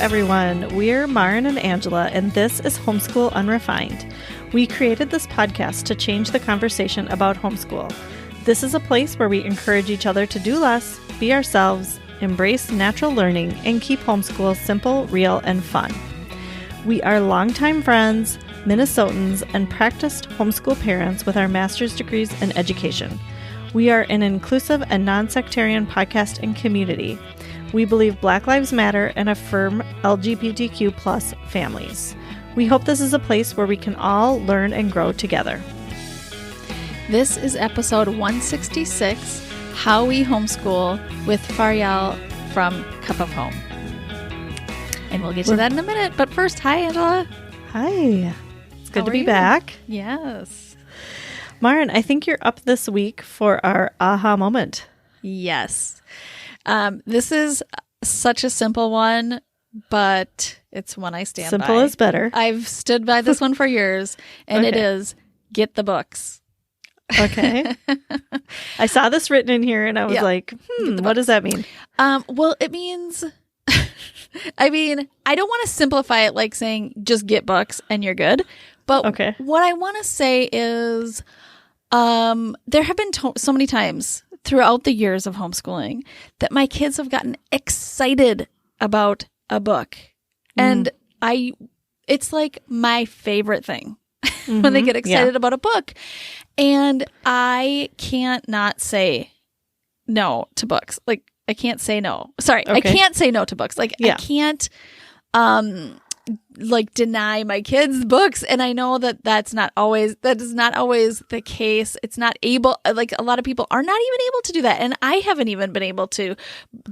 everyone. We're Maren and Angela, and this is Homeschool Unrefined. We created this podcast to change the conversation about homeschool. This is a place where we encourage each other to do less, be ourselves, embrace natural learning, and keep homeschool simple, real, and fun. We are longtime friends, Minnesotans, and practiced homeschool parents with our master's degrees in education. We are an inclusive and non-sectarian podcast and community. We believe Black Lives Matter and affirm LGBTQ plus families. We hope this is a place where we can all learn and grow together. This is episode 166, How We Homeschool with Faryal from Cup of Home. And we'll get to that in a minute. But first, hi, Angela. Hi. It's good to be back. Yes. Maren, I think you're up this week for our aha moment. Yes. This is such a simple one, but it's one I stand by. Simple is better. I've stood by this one for years, and It is get the books. Okay. I saw this written in here, and I was like, what does that mean? Well, it means... I mean, I don't want to simplify it like saying just get books and you're good. But what I want to say is there have been so many times throughout the years of homeschooling that my kids have gotten excited about a book. And it's like my favorite thing when they get excited about a book. And I can't not say no to books. Like, I can't say no. Sorry, I can't say no to books. Like, I can't deny my kids books. And I know that that is not always the case. It's not able, like, a lot of people are not even able to do that. And I haven't even been able to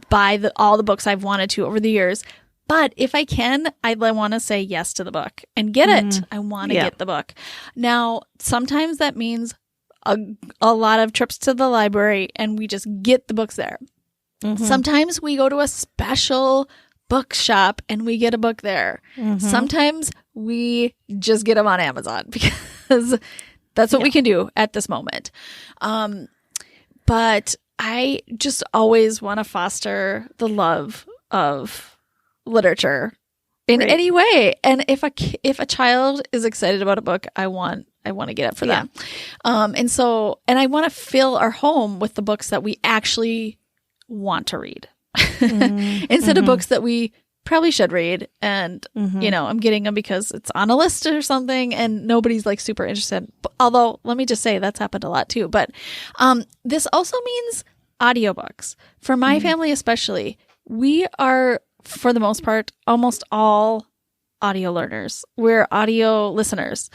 buy all the books I've wanted to over the years. But if I can, I want to say yes to the book and get it. I want to get the book. Now, sometimes that means a lot of trips to the library and we just get the books there. Sometimes we go to a special bookshop and we get a book there. Sometimes we just get them on Amazon because that's what we can do at this moment. But I just always want to foster the love of literature in any way. And if a child is excited about a book, I want to get it for them. And I want to fill our home with the books that we actually want to read instead of books that we probably should read. And, I'm getting them because it's on a list or something and nobody's like super interested. Although, let me just say that's happened a lot too. But this also means audiobooks. For my family especially, we are, for the most part, almost all audio learners. We're audio listeners.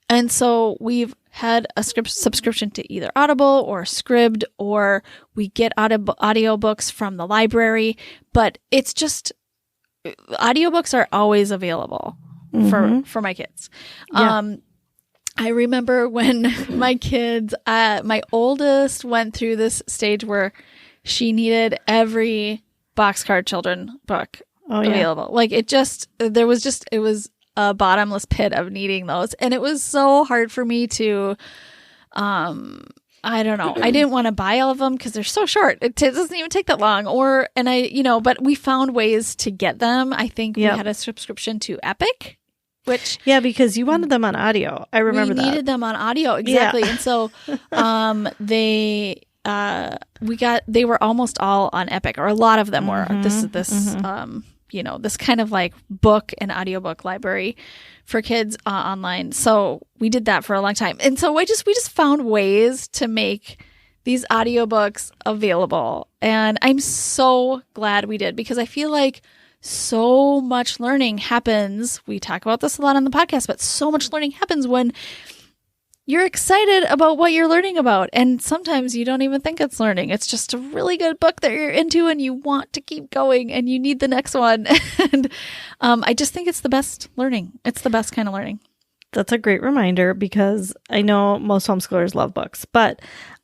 And so we've had a subscription to either Audible or Scribd, or we get audiobooks from the library. But it's just, audiobooks are always available for my kids. I remember when my kids, my oldest went through this stage where she needed every Boxcar Children book available. Like it was a bottomless pit of needing those. And it was so hard for me to, I don't know. I didn't want to buy all of them because they're so short. It doesn't even take that long. But we found ways to get them. I think we had a subscription to Epic, which. Yeah, because you wanted them on audio. I remember that. We needed them on audio. Exactly. Yeah. And so, they were almost all on Epic, or a lot of them were. This kind of like book and audiobook library for kids online. So we did that for a long time. And so we just found ways to make these audiobooks available. And I'm so glad we did, because I feel like so much learning happens. We talk about this a lot on the podcast, but so much learning happens when you're excited about what you're learning about. And sometimes you don't even think it's learning. It's just a really good book that you're into and you want to keep going and you need the next one. And I just think it's the best learning. It's the best kind of learning. That's a great reminder, because I know most homeschoolers love books, but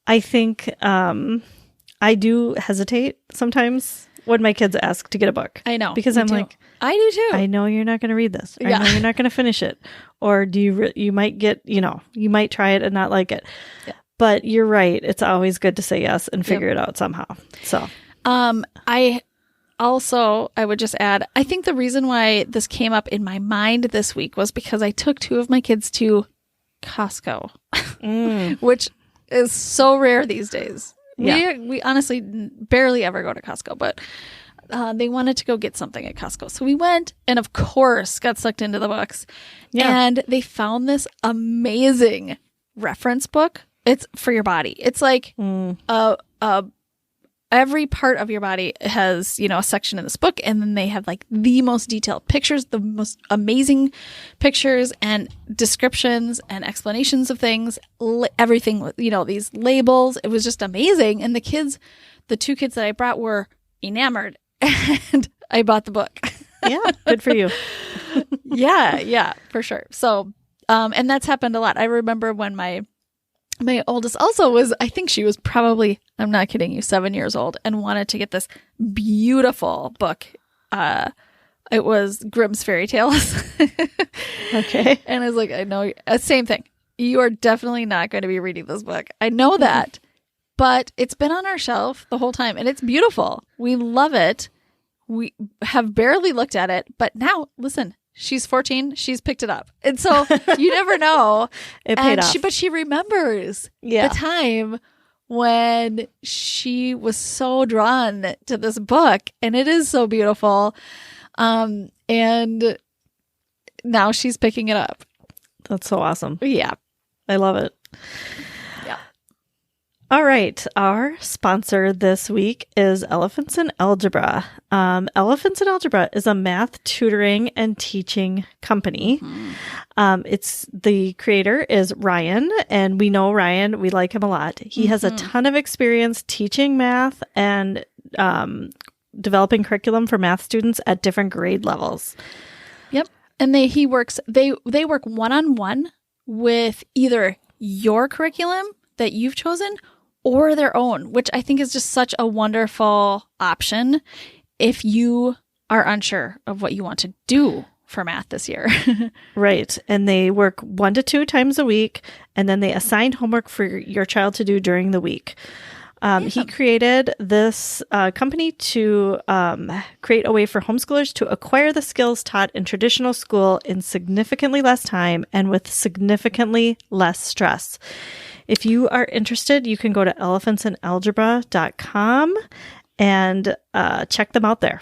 I think I do hesitate sometimes when my kids ask to get a book. I know. Because I'm like, I do too. I know you're not going to read this. I know you're not going to finish it. Or you might get, you might try it and not like it. Yeah. But you're right. It's always good to say yes and figure it out somehow. So, I also, I would just add, I think the reason why this came up in my mind this week was because I took 2 of my kids to Costco, which is so rare these days. Yeah. We honestly barely ever go to Costco, but they wanted to go get something at Costco. So we went and, of course, got sucked into the books. Yeah. And they found this amazing reference book. It's for your body. It's like every part of your body has, a section in this book. And then they have like the most detailed pictures, the most amazing pictures and descriptions and explanations of things, everything, these labels. It was just amazing. And the 2 kids that I brought were enamored. And I bought the book. Yeah, good for you. Yeah, for sure. So, and that's happened a lot. I remember when my oldest also was, I think she was probably, I'm not kidding you, 7 years old and wanted to get this beautiful book. It was Grimm's Fairy Tales. Okay. And I was like, I know, same thing. You are definitely not going to be reading this book. I know that. But it's been on our shelf the whole time, and it's beautiful. We love it. We have barely looked at it, but now, listen, she's 14. She's picked it up. And so you never know. It paid off. But she remembers the time when she was so drawn to this book, and it is so beautiful. And now she's picking it up. That's so awesome. Yeah. I love it. All right. Our sponsor this week is Elephants in Algebra. Elephants in Algebra is a math tutoring and teaching company. It's the creator is Ryan, and we know Ryan. We like him a lot. He has a ton of experience teaching math and developing curriculum for math students at different grade levels. Yep. And they work one-on-one with either your curriculum that you've chosen or their own, which I think is just such a wonderful option if you are unsure of what you want to do for math this year. Right. And they work 1 to 2 times a week, and then they assign homework for your child to do during the week. He created this company to create a way for homeschoolers to acquire the skills taught in traditional school in significantly less time and with significantly less stress. If you are interested, you can go to elephantsinalgebra.com and check them out there.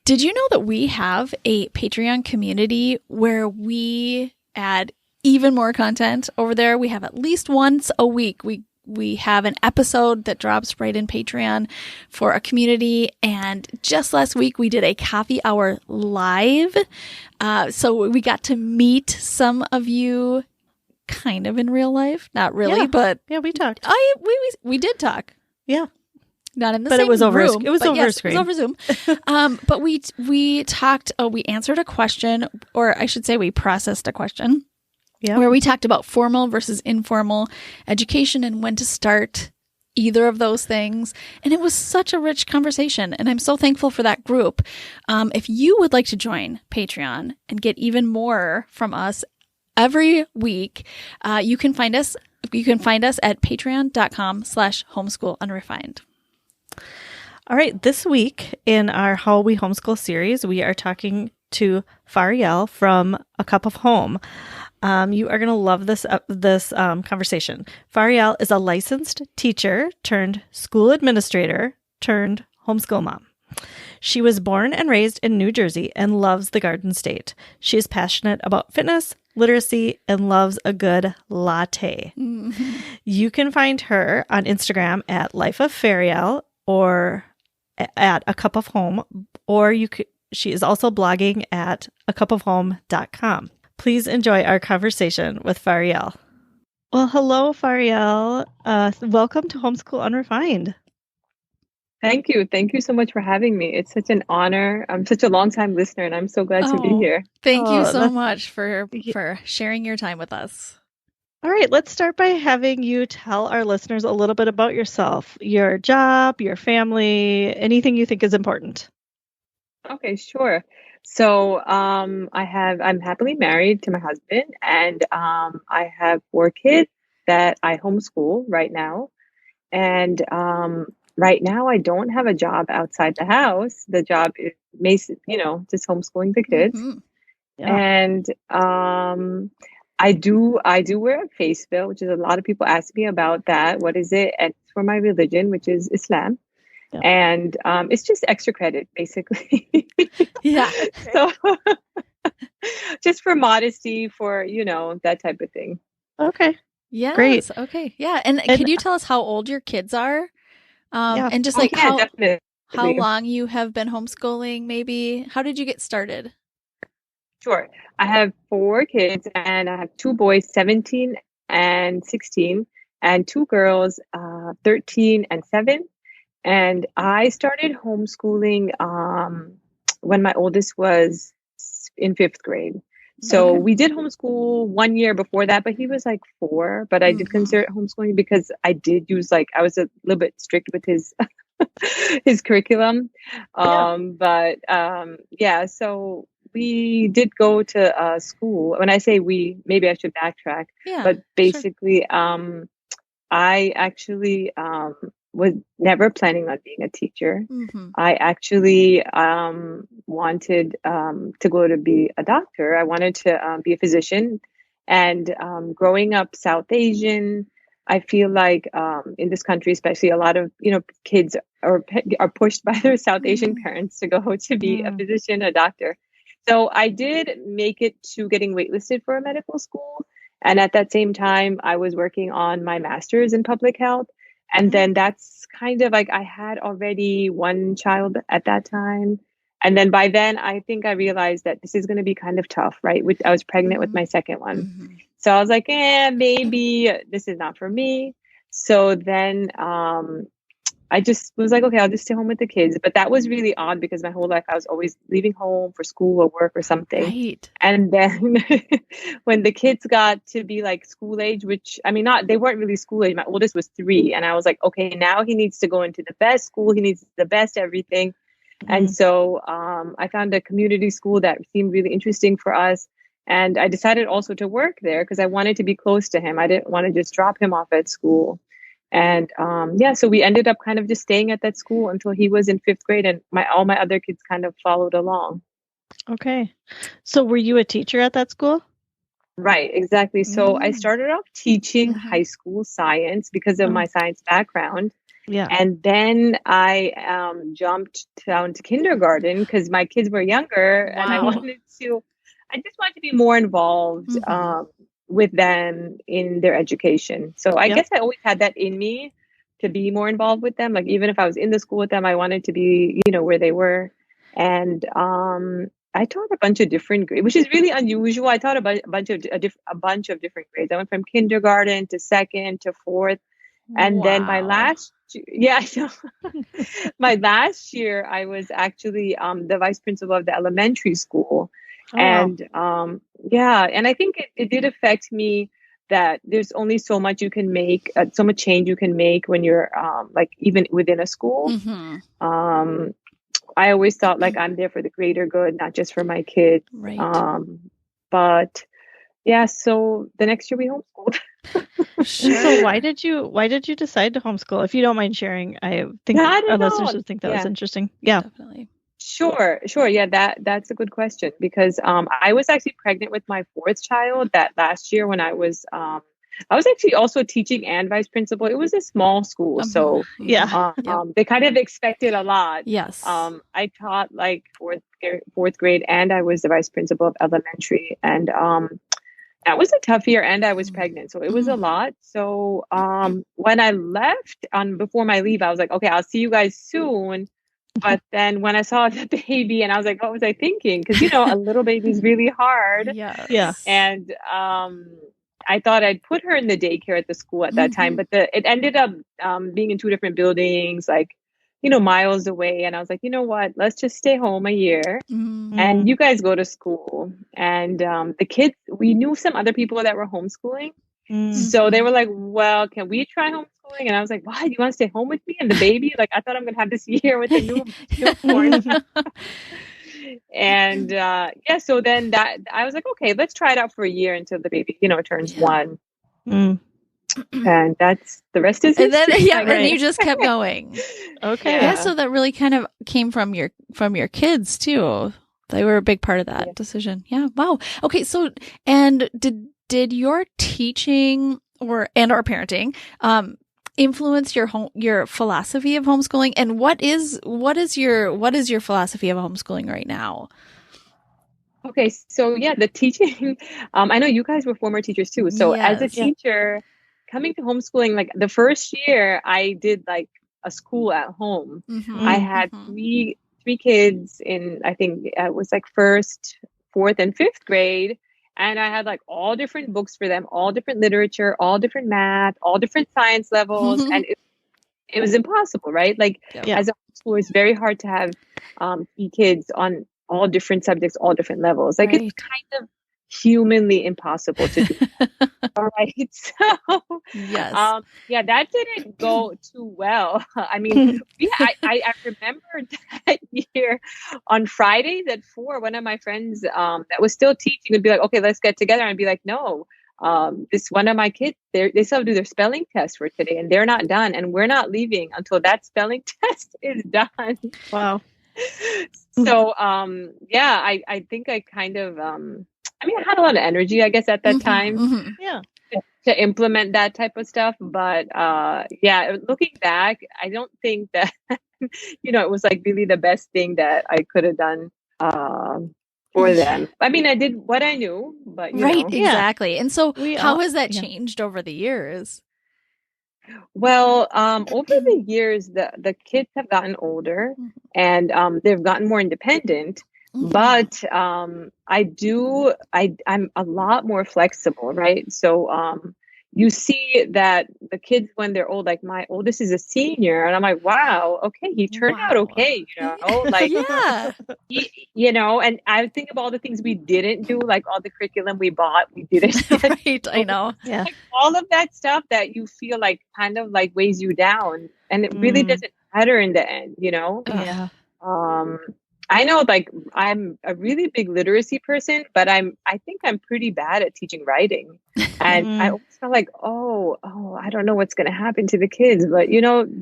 Did you know that we have a Patreon community where we add even more content over there? We have at least once a week. We have an episode that drops right in Patreon for a community. And just last week, we did a coffee hour live. So we got to meet some of you kind of in real life. Not really, but... Yeah, we talked. We did talk. Yeah. Not in the but same it was over. room. It was over screen. It was over Zoom. But we talked. We answered a question, or I should say, we processed a question. Yeah. Where we talked about formal versus informal education and when to start either of those things. And it was such a rich conversation. And I'm so thankful for that group. If you would like to join Patreon and get even more from us every week, you can find us at patreon.com/homeschoolunrefined. All right. This week in our How We Homeschool series, we are talking to Faryal from A Cup of Home. You are going to love this conversation. Faryal is a licensed teacher turned school administrator turned homeschool mom. She was born and raised in New Jersey and loves the Garden State. She is passionate about fitness, literacy, and loves a good latte. Mm-hmm. You can find her on Instagram at Life of Faryal or at A Cup of Home, or she is also blogging at acupofhome.com. Please enjoy our conversation with Faryal. Well, hello, Faryal. Welcome to Homeschool Unrefined. Thank you. Thank you so much for having me. It's such an honor. I'm such a long-time listener, and I'm so glad to be here. Thank you so much for sharing your time with us. All right, let's start by having you tell our listeners a little bit about yourself, your job, your family, anything you think is important. Okay, sure. So I'm happily married to my husband, and I have 4 kids that I homeschool right now. And right now I don't have a job outside the house. The job is, just homeschooling the kids. Mhm. Yeah. And I do wear a face veil, which is a lot of people ask me about that. What is it? And it's for my religion, which is Islam. Yeah. And it's just extra credit, basically. Yeah. So just for modesty, for, that type of thing. Okay. Yes. Great. Okay. Yeah. And And- could you tell us how old your kids are? Yeah. And just Oh, like yeah, definitely. how long you have been homeschooling, maybe? How did you get started? Sure. I have 4 kids, and I have 2 boys, 17 and 16, and 2 girls, 13 and 7. And I started homeschooling when my oldest was in 5th grade. So Okay. we did homeschool 1 year before that, but he was like 4. But I did consider it homeschooling because I did use, I was a little bit strict with his his curriculum. Yeah, so we did go to school. When I say we, maybe I should backtrack. Yeah. But Sure. basically, I actually was never planning on being a teacher. Mm-hmm. I actually wanted to go to be a doctor. I wanted to be a physician. And growing up South Asian, I feel like in this country, especially, a lot of kids are pushed by their South Asian parents to go to be a physician, a doctor. So I did make it to getting waitlisted for a medical school. And at that same time, I was working on my master's in public health. And then that's kind of like, I had already 1 child at that time. And then by then, I think I realized that this is going to be kind of tough, right? I was pregnant with my second one. So I was like, maybe this is not for me. So then I just was like, okay, I'll just stay home with the kids. But that was really odd because my whole life I was always leaving home for school or work or something. Right. And then when the kids got to be like school age, which I mean, they weren't really school age. My oldest was 3. And I was like, okay, now he needs to go into the best school. He needs the best everything. And so I found a community school that seemed really interesting for us. And I decided also to work there because I wanted to be close to him. I didn't want to just drop him off at school. And so we ended up kind of just staying at that school until he was in 5th grade, and all my other kids kind of followed along. Okay. So were you a teacher at that school? Right, exactly. So I started off teaching high school science because of my science background. Yeah. And then I jumped down to kindergarten because my kids were younger and I just wanted to be more involved with them in their education. So I guess I always had that in me to be more involved with them. Like even if I was in the school with them, I wanted to be, where they were. And I taught a bunch of different grades, which is really unusual. I taught a bunch of different grades. I went from kindergarten to 2nd to 4th. And then my last year, I was actually the vice principal of the elementary school. Oh, and and I think it did affect me that there's only so much you can make, so much change you can make when you're even within a school. I always thought like I'm there for the greater good, not just for my kids. Right. But yeah, so the next year we homeschooled. So why did you decide to homeschool? If you don't mind sharing, I think our listeners would think that was interesting. Yeah, definitely. Sure. Yeah, that's a good question because I was actually pregnant with my 4th child that last year when I was actually also teaching and vice principal. It was a small school, so they kind of expected a lot. Yes. I taught like 4th grade, and I was the vice principal of elementary, and that was a tough year, and I was pregnant, so it was a lot. So when I left before my leave, I was like, okay, I'll see you guys soon. But then when I saw the baby, and I was like, what was I thinking? Because a little baby is really hard. Yeah. And I thought I'd put her in the daycare at the school at that time, but it ended up being in 2 different buildings, miles away. And I was like, you know what? Let's just stay home a year, and you guys go to school. And the kids, we knew some other people that were homeschooling. So they were like, well, can we try homeschooling? And I was like, why? Do you want to stay home with me and the baby? Like, I thought I'm going to have this year with the newborn. And so then I was like, okay, let's try it out for a year until the baby, turns 1. And that's the rest is And then, history. yeah, and you just kept going. Okay. Yeah. So that really kind of came from your kids too. They were a big part of that decision. Yeah. Wow. Okay. So, and did your teaching or parenting, influence your philosophy of homeschooling? And what is your philosophy of homeschooling right now? Okay, so yeah, the teaching, I know you guys were former teachers too. So as a Yes. teacher, coming to homeschooling, like the first year I did like a school at home. Mm-hmm. I had three kids in, I think it was like first, fourth, and fifth grade. And I had like all different books for them, all different literature, all different math, all different science levels. And it was impossible, right? Like as a homeschooler, it's very hard to have three kids on all different subjects, all different levels. Like it's kind of humanly impossible to do. All right. So yes. that didn't go too well. I mean, I remember that year on Fridays at 4, one of my friends that was still teaching would be like, okay, let's get together. And I'd be like, no, this one of my kids, they still do their spelling test for today and they're not done. And we're not leaving until that spelling test is done. Wow. So, I think I kind of, I had a lot of energy, I guess, at that time to implement that type of stuff. But, looking back, I don't think that, it was like really the best thing that I could have done, for them. I mean, I did what I knew, but, exactly. And so how has that changed over the years? Well, over the years, the kids have gotten older and they've gotten more independent. But I'm a lot more flexible, right? So you see that the kids when they're old, like my oldest is a senior, and I'm like, wow, okay, he turned out okay, like and I think of all the things we didn't do, like all the curriculum we bought, we didn't. Right, I know. Yeah, like all of that stuff that you feel like kind of like weighs you down, and it really doesn't matter in the end, Yeah. I know, like I'm a really big literacy person, but I think I'm pretty bad at teaching writing, and I always felt like, oh, I don't know what's going to happen to the kids, but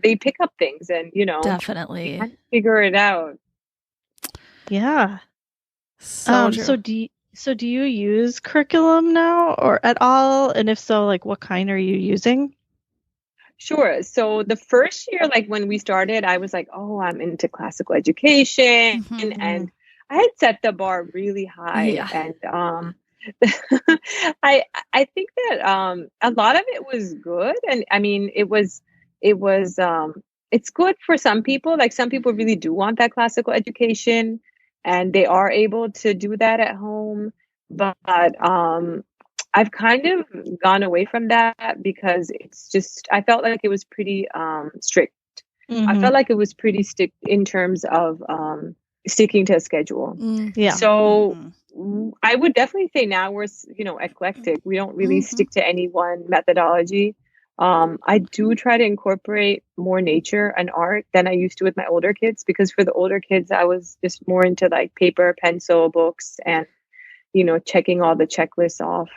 they pick up things, and definitely kind of figure it out. Yeah. So do you use curriculum now or at all? And if so, like what kind are you using? Sure. So the first year, like when we started, I was like, oh, I'm into classical education. And I had set the bar really high. Yeah. And I think that a lot of it was good. And I mean, it's good for some people. Like some people really do want that classical education and they are able to do that at home. But I've kind of gone away from that because it's just, I felt like it was pretty strict. I felt like it was pretty strict in terms of sticking to a schedule. Yeah. So I would definitely say now we're, eclectic. We don't really stick to any one methodology. I do try to incorporate more nature and art than I used to with my older kids, because for the older kids, I was just more into like paper, pencil, books, and, checking all the checklists off.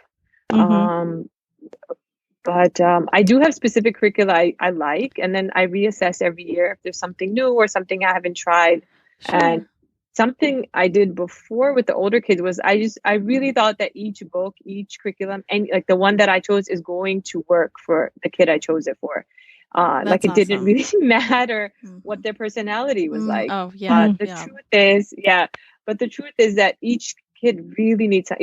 But I do have specific curricula I like, and then I reassess every year if there's something new or something I haven't tried. Sure. And something I did before with the older kids was I really thought that each book, each curriculum, and like the one that I chose is going to work for the kid I chose it for. Like it didn't really matter what their personality was like. Oh yeah. But the truth is that each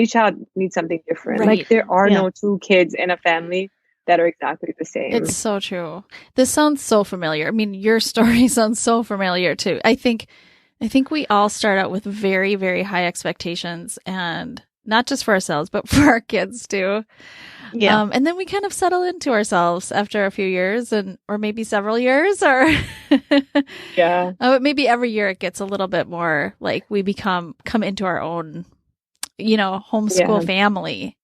child needs something different. Right. Like there are no two kids in a family that are exactly the same. It's so true. This sounds so familiar. I mean, your story sounds so familiar too. I think we all start out with very, very high expectations, and not just for ourselves, but for our kids too. Yeah. And then we kind of settle into ourselves after a few years or maybe several years or maybe every year it gets a little bit more like we come into our own, homeschool family.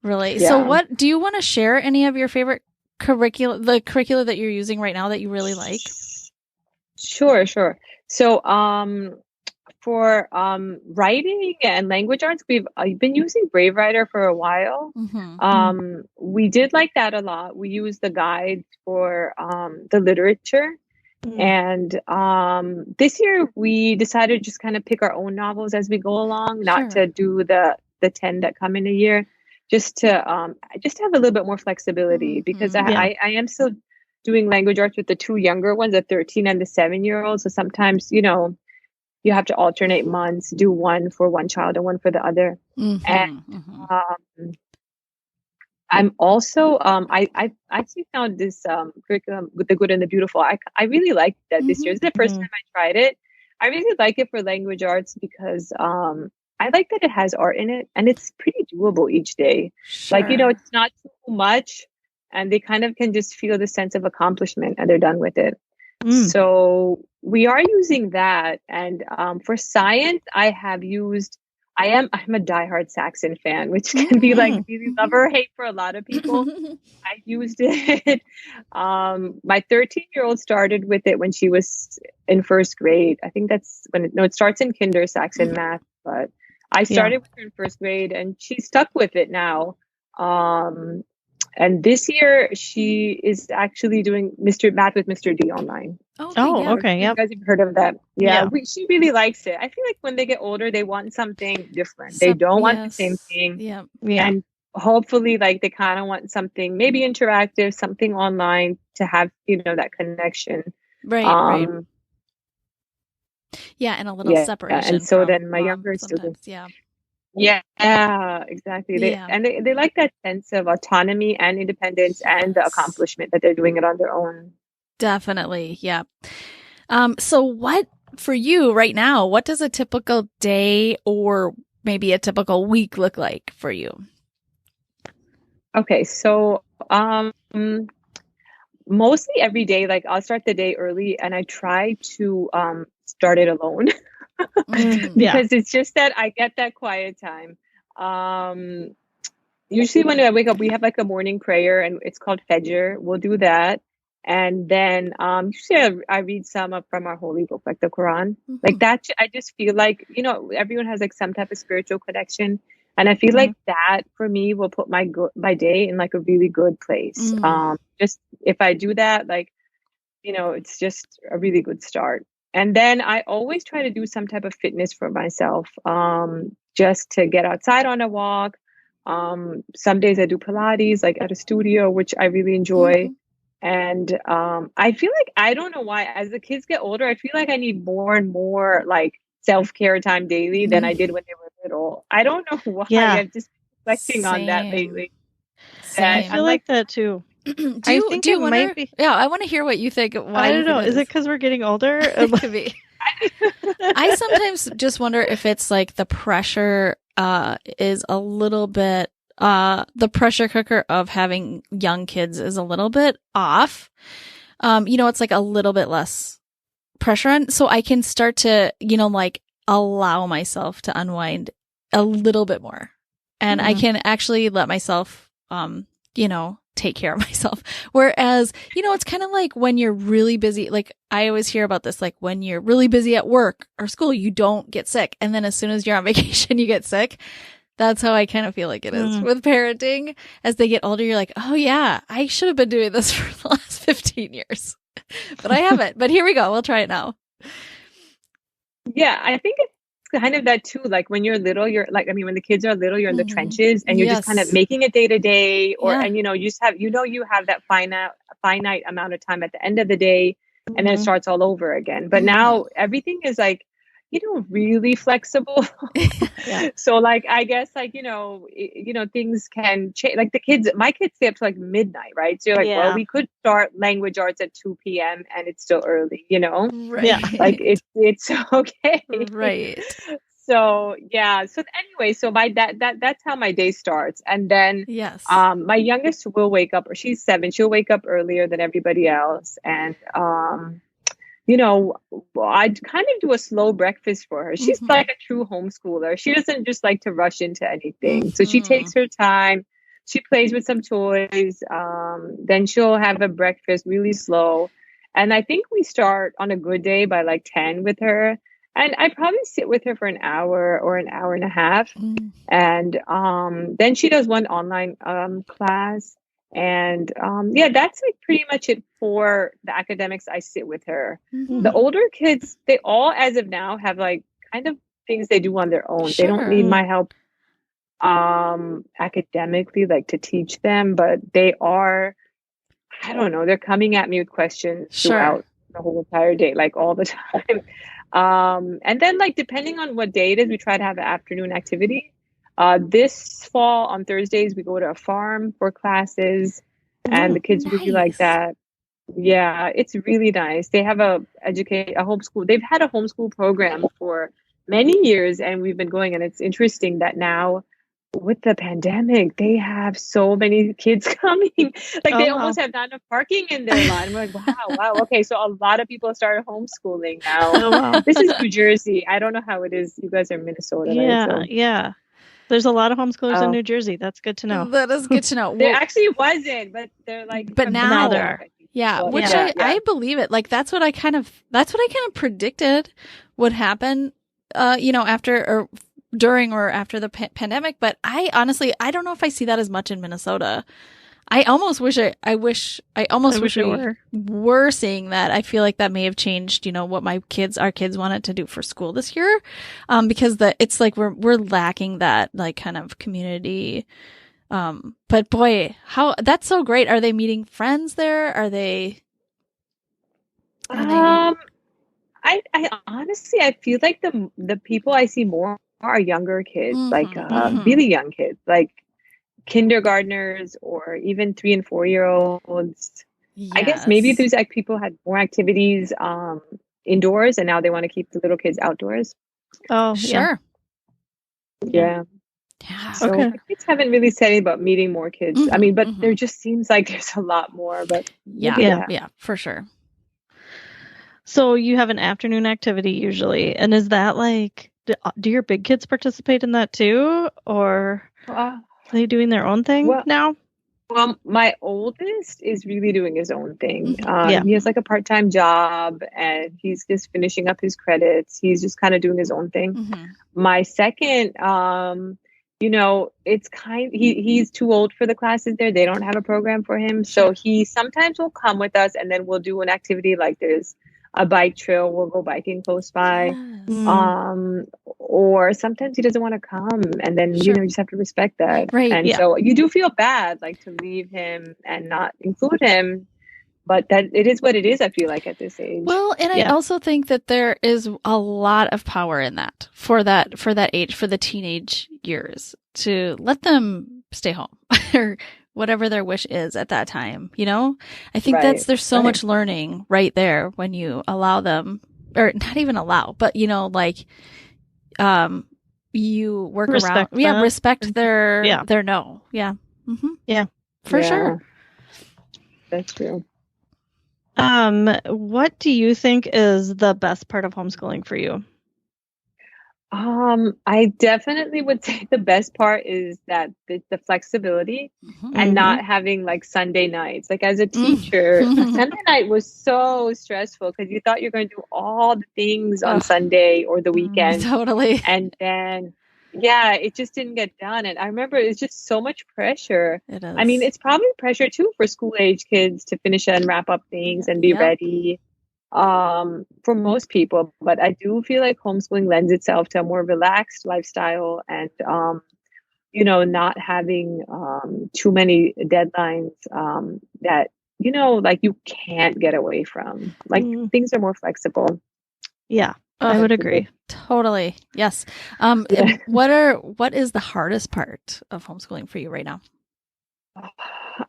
Really. Yeah. So what do you want to share any of your favorite curricula that you're using right now that you really like? Sure. So, For writing and language arts, I've been using Brave Writer for a while. We did like that a lot. We use the guide for the literature. And this year we decided to just kind of pick our own novels as we go along, not to do the 10 that come in a year, just to have a little bit more flexibility, because I am still doing language arts with the two younger ones, the 13 and the 7-year-old. So sometimes, you have to alternate months, do one for one child and one for the other. And I'm also I actually found this curriculum with the good and the beautiful. I really liked that this year. It's the first time I tried it. I really like it for language arts because I like that it has art in it, and it's pretty doable each day. Like, it's not too much, and they kind of can just feel the sense of accomplishment and they're done with it. So we are using that. And for science, I'm a diehard Saxon fan, which can be like really love or hate for a lot of people. I used it. My 13-year-old started with it when she was in first grade. I think that's it starts in kinder Saxon math, but I started with her in first grade and she's stuck with it now. And this year she is actually doing Math with Mr. D online. Okay. You guys have heard of that? She really likes it. I feel like when they get older, they want something different. They don't want the same thing. And hopefully, like, they kind of want something maybe interactive, something online to have, that connection. Right. Yeah, and a little separation. And so then my younger students. Yeah, exactly. They like that sense of autonomy and independence and the accomplishment that they're doing it on their own. Definitely. Yeah. So what for you right now, what does a typical day or maybe a typical week look like for you? Okay. So, mostly every day, like I'll start the day early and I try to, start it alone. Because it's just that I get that quiet time. Usually when I wake up, we have like a morning prayer and it's called Fajr. We'll do that. And then usually I read some from our holy book, like the Quran. Like that, I just feel like, everyone has like some type of spiritual connection. And I feel like that for me will put my day in like a really good place. Just if I do that, like, it's just a really good start. And then I always try to do some type of fitness for myself, just to get outside on a walk. Some days I do Pilates, like at a studio, which I really enjoy. And I feel like, I don't know why, as the kids get older, I feel like I need more and more like self-care time daily than I did when they were little. I don't know why. I'm just reflecting on that lately. I feel like that too. I want to hear what you think. Why I don't know. Is it because we're getting older? It could be. I sometimes just wonder if it's like the pressure is a little bit, the pressure cooker of having young kids is a little bit off. It's like a little bit less pressure on. So I can start to, like allow myself to unwind a little bit more. And I can actually let myself, take care of myself. Whereas, it's kind of like when you're really busy, like I always hear about this, like when you're really busy at work or school, you don't get sick. And then as soon as you're on vacation, you get sick. That's how I kind of feel like it is with parenting. As they get older, you're like, oh yeah, I should have been doing this for the last 15 years, but I haven't. But here we go. We'll try it now. Yeah, I think it's kind of that too. Like when you're little, when the kids are little, you're in the trenches and you're just kind of making it day to day, and you just have, you have that finite amount of time at the end of the day, and then it starts all over again. But now everything is like, really flexible. So like, I guess like, things can change. Like my kids stay up to like midnight, right? So you're like, well, we could start language arts at 2 p.m. and it's still early, Right. Yeah. Like it's okay. Right. So yeah. So anyway, so that's how my day starts. And then my youngest will wake up, or she's 7. She'll wake up earlier than everybody else. And I'd kind of do a slow breakfast for her. She's like a true homeschooler. She doesn't just like to rush into anything. So she takes her time. She plays with some toys. Then she'll have a breakfast really slow. And I think we start on a good day by like 10 with her. And I probably sit with her for an hour or an hour and a half. Mm. And then she does one online class. And yeah, that's like pretty much it for the academics. I sit with her. Mhm. The older kids, they all, as of now, have like kind of things they do on their own. They don't Sure. need my help academically, like to teach them, but they are, I don't know, they're coming at me with questions Sure. throughout the whole entire day, like all the time. And then like depending on what day it is, we try to have an afternoon activity. This fall on Thursdays we go to a farm for classes, and the kids really like Nice. that. Yeah, it's really nice. They have a homeschool. They've had a homeschool program for many years, and we've been going. And it's interesting that now with the pandemic, they have so many kids coming. Like they Oh, wow. almost have not enough parking in their line. We're like, wow. Okay, so a lot of people started homeschooling now. Oh, wow. This is New Jersey. I don't know how it is. You guys are in Minnesota, Yeah, right? So, yeah. There's a lot of homeschoolers in Oh. New Jersey. That's good to know. That is good to know. there Well, actually wasn't, but they're like, But now there are. yeah, Well, which yeah. I believe it. Like that's what I kind of predicted would happen. After or during or after the pandemic. But I honestly don't know if I see that as much in Minnesota. I almost wish I wish we were seeing that. I feel like that may have changed, what our kids wanted to do for school this year. Because it's like we're lacking that like kind of community. But boy, that's so great. Are they meeting friends there? Are they? I honestly, I feel like the people I see more are younger kids, like really young kids, like kindergartners or even 3 and 4 year olds. Yes. I guess maybe there's like people had more activities indoors, and now they want to keep the little kids outdoors. Oh, sure. Yeah. Yeah. So Okay. the kids haven't really said anything about meeting more kids. I mean, but mhm. there just seems like there's a lot more. But Yeah, for sure. So you have an afternoon activity usually, and is that like, do your big kids participate in that too, or are they doing their own thing now? Well, my oldest is really doing his own thing. Yeah. He has like a part-time job, and he's just finishing up his credits. He's just kind of doing his own thing. Mhm. My second, it's he's too old for the classes there. They don't have a program for him. So he sometimes will come with us, and then we'll do an activity like there's a bike trail. We'll go biking close by. Yes. Or sometimes he doesn't want to come, and then you just have to respect that. Right. And so you do feel bad like to leave him and not include him, but that it is what it is, I feel like, at this age. Well, and I also think that there is a lot of power in that for that age, for the teenage years, to let them stay home or whatever their wish is at that time. I think there's so much learning right there when you allow them, or not even allow, but you work Respect around, them. respect their no. Yeah. Mm-hmm. Yeah. For sure. That's true. What do you think is the best part of homeschooling for you? I definitely would say the best part is that the flexibility and not having like Sunday nights. Like as a teacher, Sunday night was so stressful because you thought you're going to do all the things on Sunday or the weekend. Totally. And then, it just didn't get done. And I remember it's just so much pressure. It is. I mean, it's probably pressure too for school age kids to finish and wrap up things and be ready. For most people, but I do feel like homeschooling lends itself to a more relaxed lifestyle and, not having too many deadlines that, like you can't get away from. Like things are more flexible. Yeah, I would agree. Totally. Yes. What is the hardest part of homeschooling for you right now?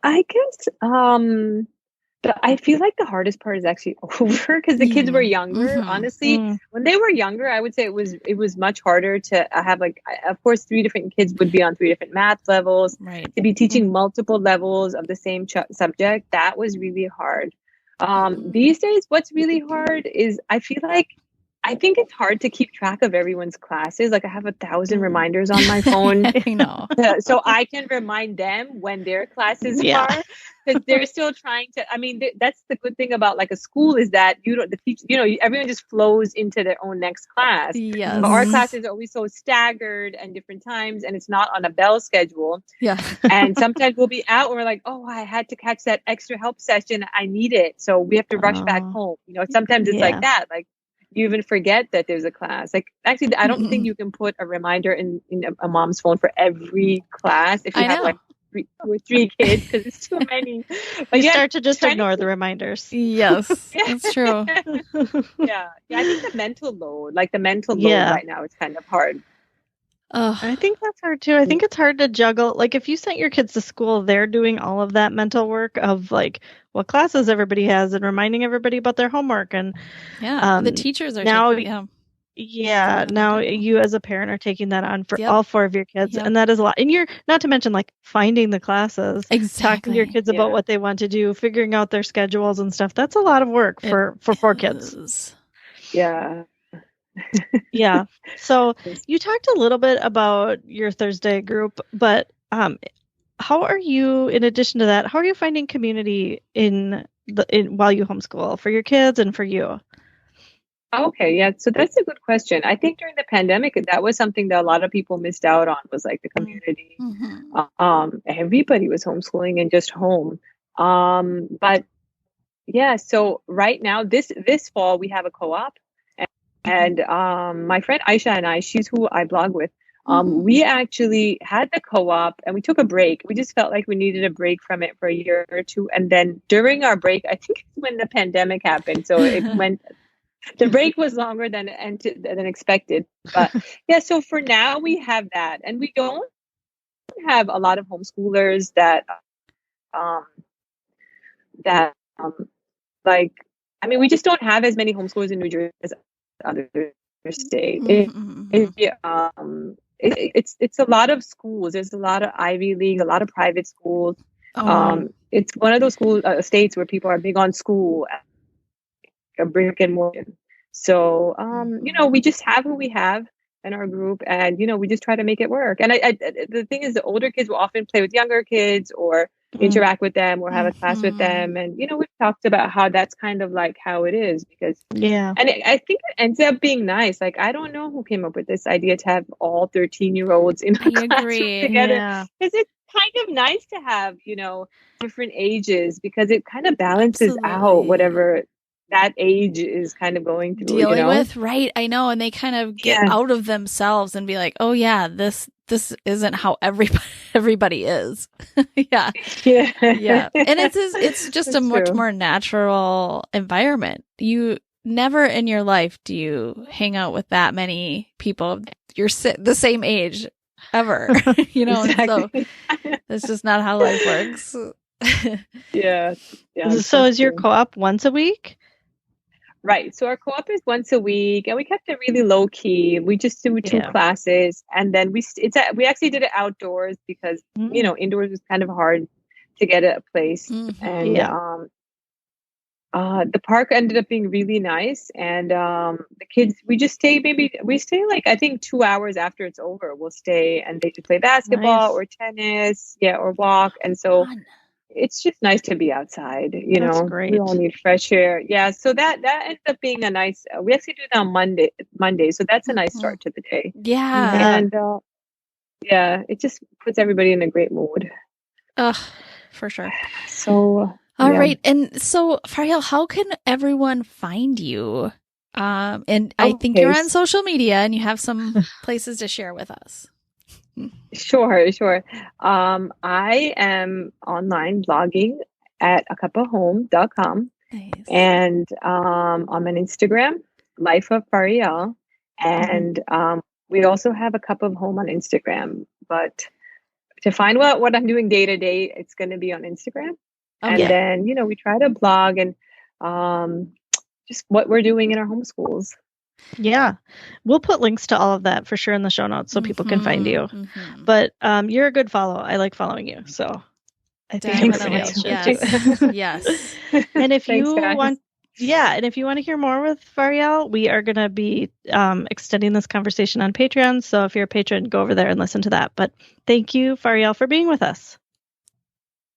I guess, I feel like the hardest part is actually over because the kids were younger. Honestly, when they were younger, I would say it was much harder to have of course, 3 different kids would be on 3 different math levels. Right. To be teaching multiple levels of the same subject, that was really hard. These days, what's really hard is I feel like I think it's hard to keep track of everyone's classes. Like I have 1,000 reminders on my phone. I know. So I can remind them when their classes are, because they're still trying to, I mean, that's the good thing about like a school is that the teacher, everyone just flows into their own next class. Yes. But our classes are always so staggered and different times, and it's not on a bell schedule. Yeah. And sometimes we'll be out and we're like, oh, I had to catch that extra help session. I need it. So we have to rush back home. Sometimes it's like that. Like, you even forget that there's a class. Like, actually, I don't think you can put a reminder in a mom's phone for every class if you have like 2 or 3 kids, because it's too many. But you start to just ignore the reminders. Yes, that's true. Yeah, I think the mental load right now is kind of hard. I think that's hard too. I think it's hard to juggle. Like if you sent your kids to school, they're doing all of that mental work of like what classes everybody has and reminding everybody about their homework. And the teachers are now, now you as a parent are taking that on for all 4 of your kids. And that is a lot. And you're not to mention like finding the classes, talking to your kids about what they want to do, figuring out their schedules and stuff. That's a lot of work for 4 kids. Yeah. Yeah. So you talked a little bit about your Thursday group, but how are you, in addition to that, how are you finding community while you homeschool for your kids and for you? Okay, yeah. So that's a good question. I think during the pandemic, that was something that a lot of people missed out on, was like the community. Everybody was homeschooling and just home. But yeah, so right now, this fall, we have a co-op. And my friend Aisha and I, she's who I blog with, we actually had the co-op and we took a break. We just felt like we needed a break from it for a year or two. And then during our break, I think when the pandemic happened, so it went, the break was longer than expected. But yeah, so for now we have that. And we don't have a lot of homeschoolers that we just don't have as many homeschoolers in New Jersey as other states. It's a lot of schools. There's a lot of Ivy League, a lot of private schools. It's one of those states where people are big on school, a brick and mortar. So we just have who we have in our group, and we just try to make it work. And the thing is, the older kids will often play with younger kids or interact with them or have a class with them. And, we've talked about how that's kind of like how it is, because, and I think it ends up being nice. Like, I don't know who came up with this idea to have all 13-year-olds in a classroom together. Because it's kind of nice to have, different ages, because it kind of balances out whatever that age is kind of going through, dealing with. Right. I know. And they kind of get out of themselves and be like, oh yeah, this isn't how everybody is. Yeah. And it's just a much more natural environment. You never in your life do you hang out with that many people you're the same age ever. So that's just not how life works. Yeah. So is your co-op once a week? Right. So our co-op is once a week, and we kept it really low key. We just do 2 classes, and then we actually did it outdoors because indoors was kind of hard to get a place. And the park ended up being really nice, and the kids, we stay like I think 2 hours after it's over. We'll stay and they could play basketball or tennis, or walk, and so. It's just nice to be outside, That's great. We all need fresh air. Yeah. So that ends up being a nice, we actually do it on Monday. So that's a nice start to the day. Yeah. And it just puts everybody in a great mood. For sure. So, all right. And so Faryal, how can everyone find you? And I think you're on social media and you have some places to share with us. Sure. I am online blogging at acupofhome.com. Nice. And I'm on Instagram, Life of Faryal. And we also have a Cup of Home on Instagram. But to find out what I'm doing day to day, it's going to be on Instagram. And then, we try to blog and just what we're doing in our homeschools. Yeah. We'll put links to all of that for sure in the show notes so people can find you. But you're a good follow. I like following you. So I think everybody else should too. Yes. And if you want Yeah, and if you want to hear more with Faryal, we are going to be extending this conversation on Patreon. So if you're a patron, go over there and listen to that. But thank you, Faryal, for being with us.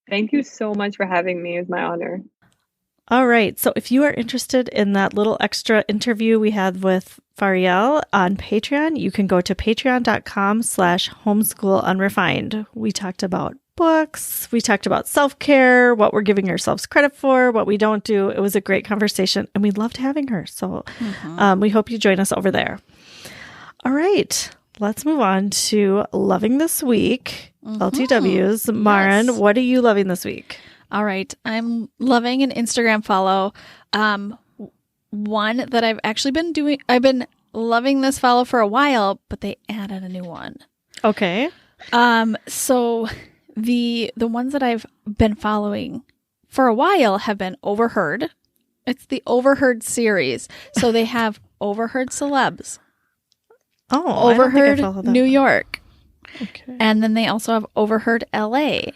Thank you so much for having me. It's my honor. All right. So if you are interested in that little extra interview we had with Faryal on Patreon, you can go to patreon.com/homeschoolunrefined. We talked about books. We talked about self-care, what we're giving ourselves credit for, what we don't do. It was a great conversation and we loved having her. So we hope you join us over there. All right. Let's move on to loving this week. LTWs. Maren, Yes. what are you loving this week? All right. I'm loving an Instagram follow. One that I've actually been doing. I've been loving this follow for a while, but they added a new one. Okay. So the ones that I've been following for a while have been Overheard. It's the Overheard series. So they have Overheard Celebs, Oh, Overheard I don't think I followed that New one. York, Okay. and then they also have Overheard LA.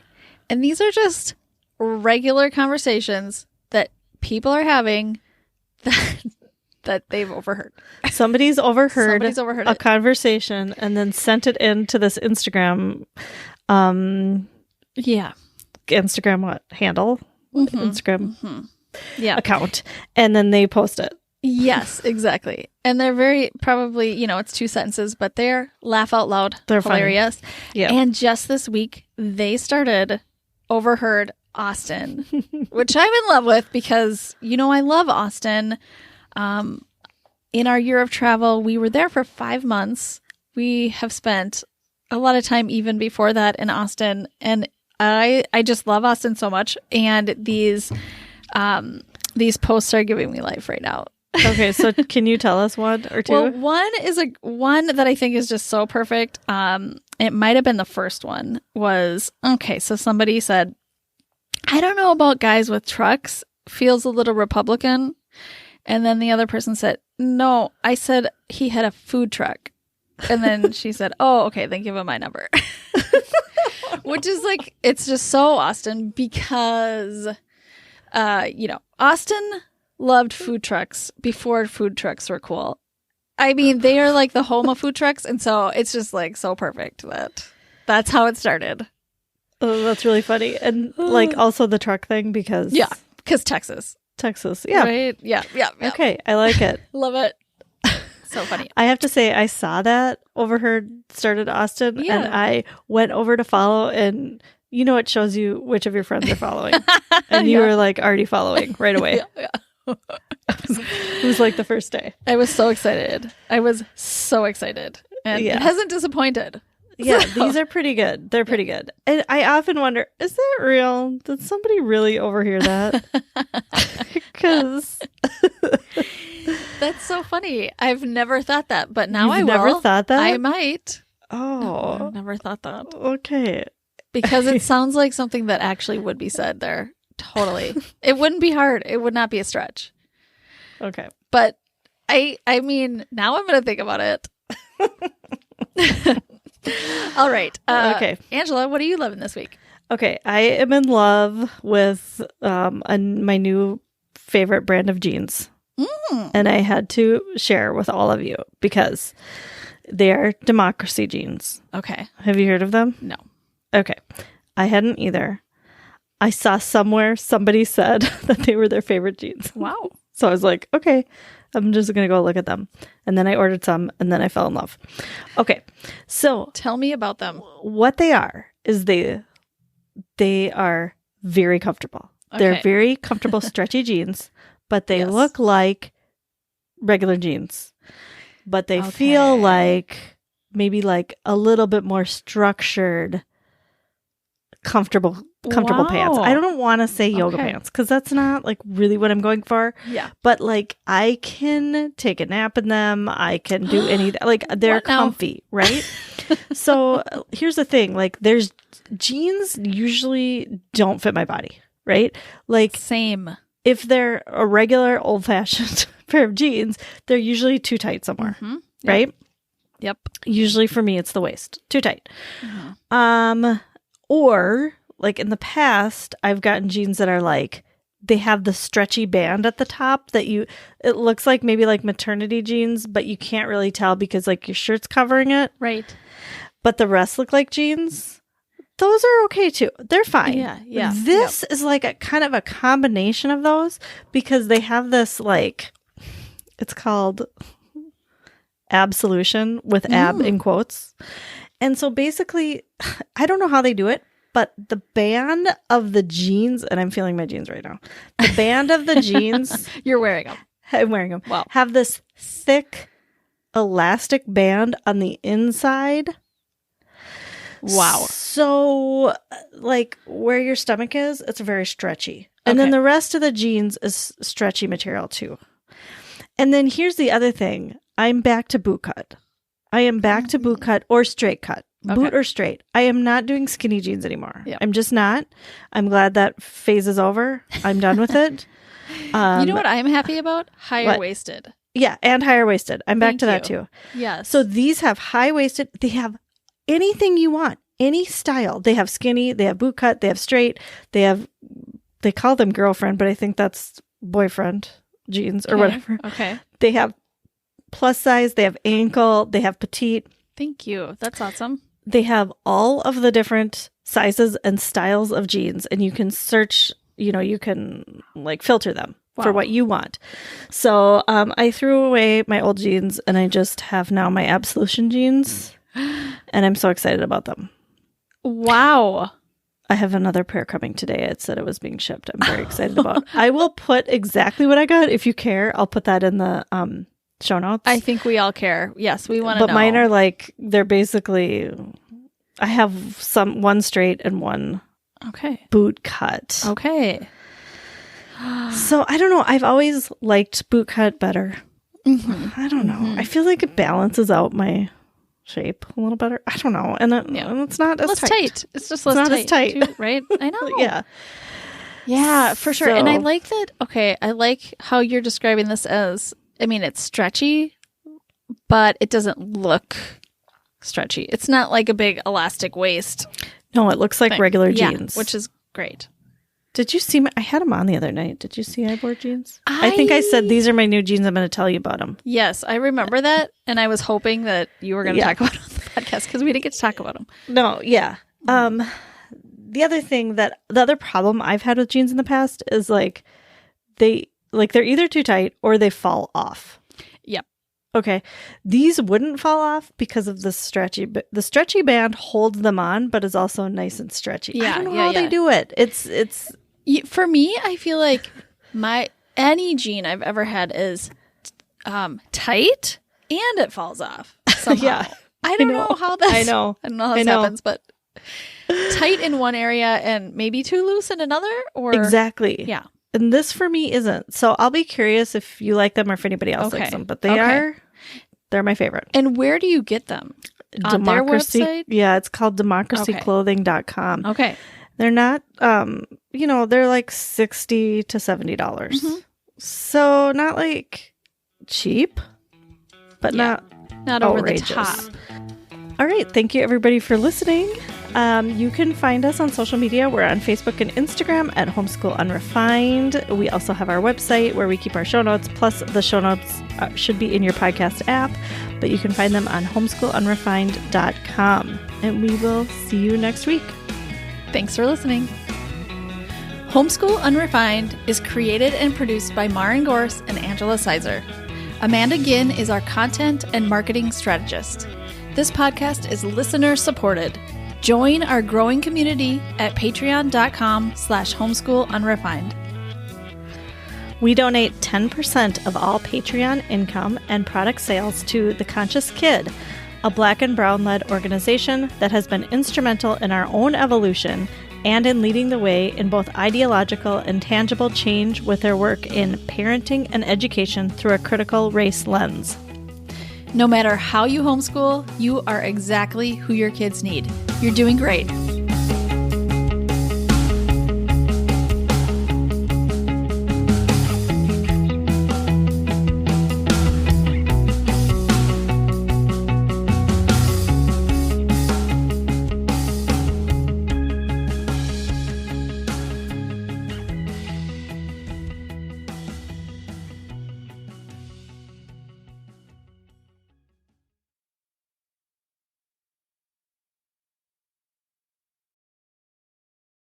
And these are just regular conversations that people are having that they've overheard. Somebody's overheard Somebody's overheard a it. conversation and then sent it into this Instagram Yeah. what handle? Instagram Yeah. account. And then they post it. Yes, exactly. And they're very probably, it's 2 sentences, but they're laugh out loud. They're funny. hilarious. Yeah. And just this week, they started Overheard Austin, which I'm in love with because, I love Austin. In our year of travel, we were there for 5 months. We have spent a lot of time even before that in Austin. And I just love Austin so much. And these posts are giving me life right now. Okay, so can you tell us one or two? Well, one that I think is just so perfect. It might have been the first one was, okay, so somebody said, I don't know about guys with trucks, feels a little Republican. And then the other person said, no, I said he had a food truck. And then she said, oh, okay, then give him my number. Which is like, it's just so Austin because, Austin loved food trucks before food trucks were cool. I mean, they are like the home of food trucks. And so it's just like so perfect that's how it started. Oh, that's really funny. And like also the truck thing because Because Texas. Yeah. Right? Yeah. Okay, I like it. Love it. So funny. I have to say, I saw that Overheard started Austin, Yeah. and I went over to follow, and it shows you which of your friends are following, and you were like already following right away. Yeah. It was like the first day. I was so excited. And it hasn't disappointed. Yeah, So- these are pretty good. They're pretty good. And I often wonder, is that real? Did somebody really overhear that? Because That's so funny. I've never thought that, but now I you've will. never thought that? I might. Oh, I've never thought that. okay. Because it sounds like something that actually would be said there. Totally. It wouldn't be hard. It would not be a stretch. Okay. But I mean, now I'm going to think about it. All right. Okay. Angela, what are you loving this week? Okay, I am in love with my new favorite brand of jeans. And I had to share with all of you because they are democracy jeans. Okay. Have you heard of them? No. Okay. I hadn't either. I saw somewhere somebody said that they were their favorite jeans. Wow. So I was like, okay, I'm just going to go look at them. And then I ordered some and then I fell in love. Okay. So Tell me about them. what they are is they are very comfortable. They're Okay. very comfortable, stretchy jeans, but they Yes. look like regular jeans. But they feel Okay. like maybe like a little bit more structured, comfortable pants. Wow. I don't want to say yoga Okay. pants because that's not like really what I'm going for. Yeah. But like I can take a nap in them. I can do any like they're What now? comfy, right? So here's the thing: like there's jeans usually don't fit my body, right? Like Same. if they're a regular old fashioned pair of jeans, they're usually too tight somewhere, Mhm. right? Yep. Usually for me, it's the waist, too tight. Mhm. Or like in the past, I've gotten jeans that are like they have the stretchy band at the top that it looks like maybe like maternity jeans, but you can't really tell because like your shirt's covering it. Right. But the rest look like jeans. Those are okay too. They're fine. Yeah. This is like a kind of a combination of those because they have this like, it's called absolution with ab in quotes. And so basically, I don't know how they do it, but the band of the jeans, and I'm feeling my jeans right now. The band of the jeans. You're wearing them. I'm wearing them. Wow. Have this thick elastic band on the inside. Wow. So, like, where your stomach is, it's very stretchy. And then the rest of the jeans is stretchy material, too. And then here's the other thing. I'm back to bootcut. I am back to bootcut or straight cut. Boot or straight. I am not doing skinny jeans anymore. Yep. I'm just not. I'm glad that phase is over. I'm done with it. You know what I'm happy about? Higher waisted. Yeah, and higher waisted. I'm back to that, too. Yes. So these have high waisted. They have anything you want, any style. They have skinny, they have boot cut, they have straight, they call them girlfriend, but I think that's boyfriend jeans or whatever. Okay. They have plus size, they have ankle, they have petite. Thank you. That's awesome. They have all of the different sizes and styles of jeans, and you can search, you can like filter them for what you want. So I threw away my old jeans and I just have now my absolution jeans. And I'm so excited about them. Wow. I have another pair coming today. It said it was being shipped. I'm very excited about. I will put exactly what I got. If you care, I'll put that in the show notes. I think we all care. Yes, we want to know. But mine are like, they're basically, I have one straight and one boot cut. Okay. So I don't know. I've always liked boot cut better. I don't know. I feel like it balances out my shape a little better. I don't know. And it's not as less tight. It's just less not as tight. Too, right? I know. Yeah. Yeah, for sure. And I like that. Okay. I like how you're describing this as, I mean, it's stretchy, but it doesn't look stretchy. It's not like a big elastic waist. No, it looks like regular jeans. Which is great. Did you see I had them on the other night. Did you see I wore jeans? I think I said, these are my new jeans. I'm going to tell you about them. Yes, I remember that. And I was hoping that you were going to talk about it on the podcast because we didn't get to talk about them. No, yeah. The other problem I've had with jeans in the past is like, they're either too tight or they fall off. Yep. Okay. These wouldn't fall off because of the stretchy band holds them on, but is also nice and stretchy. Yeah, I don't know how they do it. It's for me, I feel like any jean I've ever had is tight and it falls off somehow. Yeah. I don't know how that. I know how this happens, but tight in one area and maybe too loose in another, or exactly. Yeah. And this for me isn't. So I'll be curious if you like them or if anybody else likes them. But they're my favorite. And where do you get them? On their website? Yeah, it's called democracyclothing.com. Okay. They're not, they're like $60 to $70. Mm-hmm. So not like cheap, but not over the outrageous. top. All right. Thank you, everybody, for listening. You can find us on social media. We're on Facebook and Instagram at Homeschool Unrefined. We also have our website where we keep our show notes. Plus, the show notes should be in your podcast app, but you can find them on homeschoolunrefined.com. And we will see you next week. Thanks for listening. Homeschool Unrefined is created and produced by Maren Gorse and Angela Sizer. Amanda Ginn is our content and marketing strategist. This podcast is listener supported. Join our growing community at patreon.com/homeschoolunrefined. We donate 10% of all Patreon income and product sales to The Conscious Kid, a Black and Brown-led organization that has been instrumental in our own evolution and in leading the way in both ideological and tangible change with their work in parenting and education through a critical race lens. No matter how you homeschool, you are exactly who your kids need. You're doing great.